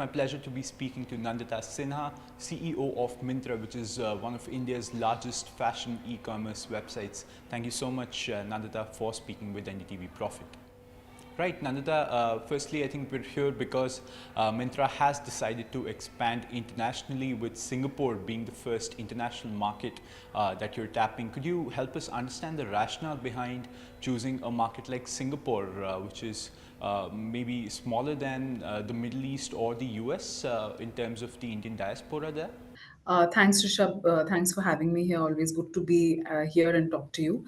my pleasure to be speaking to Nandita Sinha, CEO of Myntra, which is one of India's largest fashion e-commerce websites. Thank you so much, Nandita, for speaking with NDTV Profit. Right, Nandita, firstly, I think we're here because Myntra has decided to expand internationally, with Singapore being the first international market that you're tapping. Could you help us understand the rationale behind choosing a market like Singapore, which is maybe smaller than the Middle East or the US in terms of the Indian diaspora there? Thanks, Rishabh. Thanks for having me here. Always good to be here and talk to you.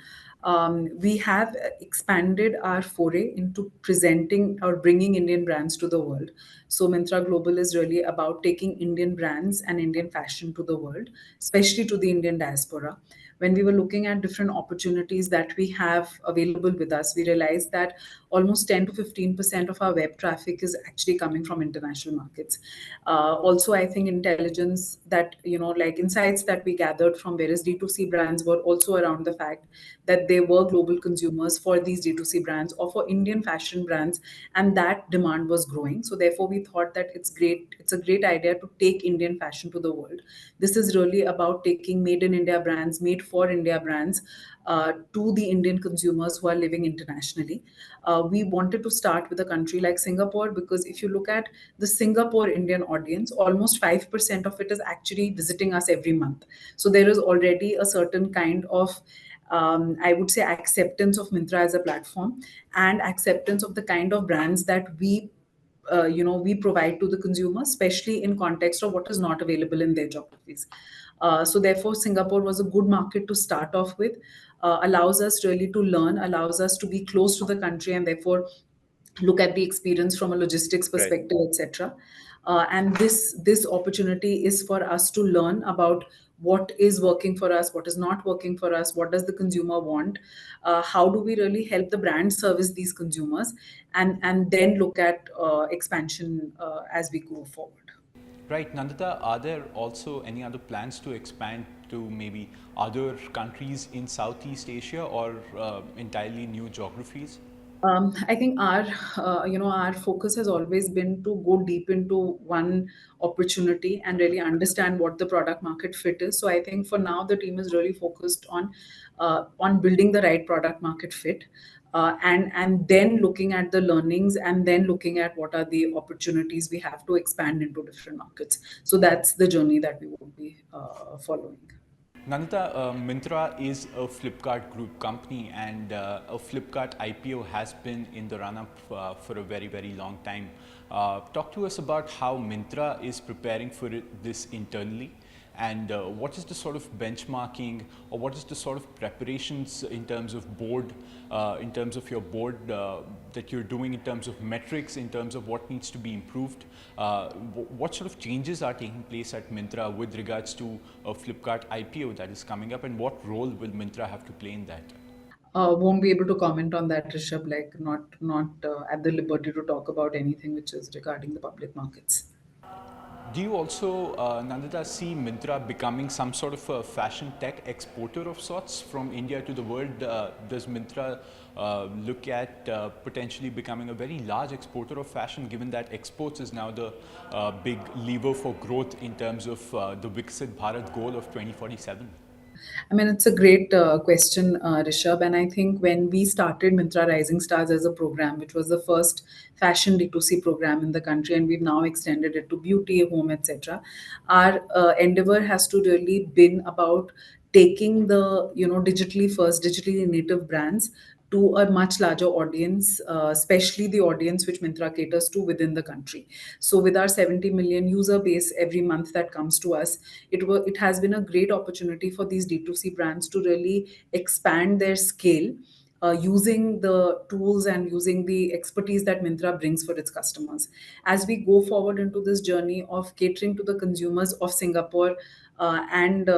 We have expanded our foray into presenting or bringing Indian brands to the world. So, Myntra Global is really about taking Indian brands and Indian fashion to the world, especially to the Indian diaspora. When we were looking at different opportunities that we have available with us, we realized that almost 10 to 15% of our web traffic is actually coming from international markets. Also, I think intelligence that, like insights that we gathered from various D2C brands were also around the fact that there were global consumers for these D2C brands or for Indian fashion brands, and that demand was growing. So therefore, we thought that it's a great idea to take Indian fashion to the world. This is really about taking made in India brands, made for India brands, to the Indian consumers who are living internationally. We wanted to start with a country like Singapore because if you look at the Singapore Indian audience, almost 5% of it is actually visiting us every month. So there is already a certain kind of I would say acceptance of Myntra as a platform and acceptance of the kind of brands that we provide to the consumer, especially in context of what is not available in their geographies. So therefore, Singapore was a good market to start off with. Allows us really to learn, allows us to be close to the country, and therefore look at the experience from a logistics Right. perspective, etc. And this opportunity is for us to learn about what is working for us, what is not working for us, what does the consumer want, how do we really help the brand service these consumers, and then look at expansion as we go forward. Right, Nandita, are there also any other plans to expand to maybe other countries in Southeast Asia or entirely new geographies? I think our focus has always been to go deep into one opportunity and really understand what the product market fit is. So I think for now the team is really focused on building the right product market fit, and then looking at the learnings and then looking at what are the opportunities we have to expand into different markets. So that's the journey that we will be following. Nandita, Myntra is a Flipkart group company, and a Flipkart IPO has been in the run-up for a very, very long time. Talk to us about how Myntra is preparing for this internally, and what is the sort of benchmarking, or what is the sort of preparations in terms of board, in terms of your board that you're doing, in terms of metrics, in terms of what needs to be improved. What sort of changes are taking place at Myntra with regards to a Flipkart IPO that is coming up, and what role will Myntra have to play in that? Won't be able to comment on that, Rishabh. Like, not at the liberty to talk about anything which is regarding the public markets. Do you also, Nandita, see Myntra becoming some sort of a fashion tech exporter of sorts from India to the world? Does Myntra look at potentially becoming a very large exporter of fashion, given that exports is now the big lever for growth in terms of the Viksit Bharat goal of 2047? I mean, it's a great question, Rishabh. And I think when we started Myntra Rising Stars as a program, which was the first fashion D2C program in the country, and we've now extended it to beauty, home, etc., our endeavor has to really been about taking the digitally first, digitally native brands to a much larger audience, especially the audience which Myntra caters to within the country. So, with our 70 million user base every month that comes to us, it has been a great opportunity for these D2C brands to really expand their scale, using the tools and using the expertise that Myntra brings for its customers. As we go forward into this journey of catering to the consumers of Singapore, and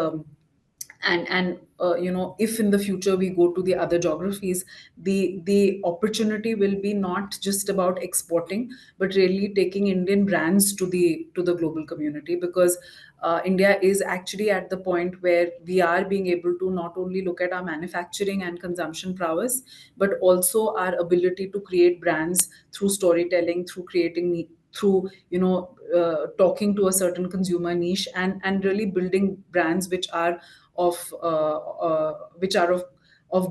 if in the future we go to the other geographies, the opportunity will be not just about exporting, but really taking Indian brands to the global community, because India is actually at the point where we are being able to not only look at our manufacturing and consumption prowess, but also our ability to create brands through storytelling, through talking to a certain consumer niche, and really building brands which are of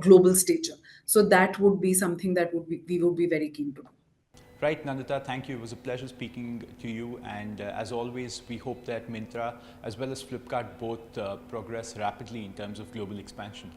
global stature. So that would be something that we would be very keen to do. Right, Nandita, thank you. It was a pleasure speaking to you. And as always, we hope that Myntra as well as Flipkart both progress rapidly in terms of global expansion.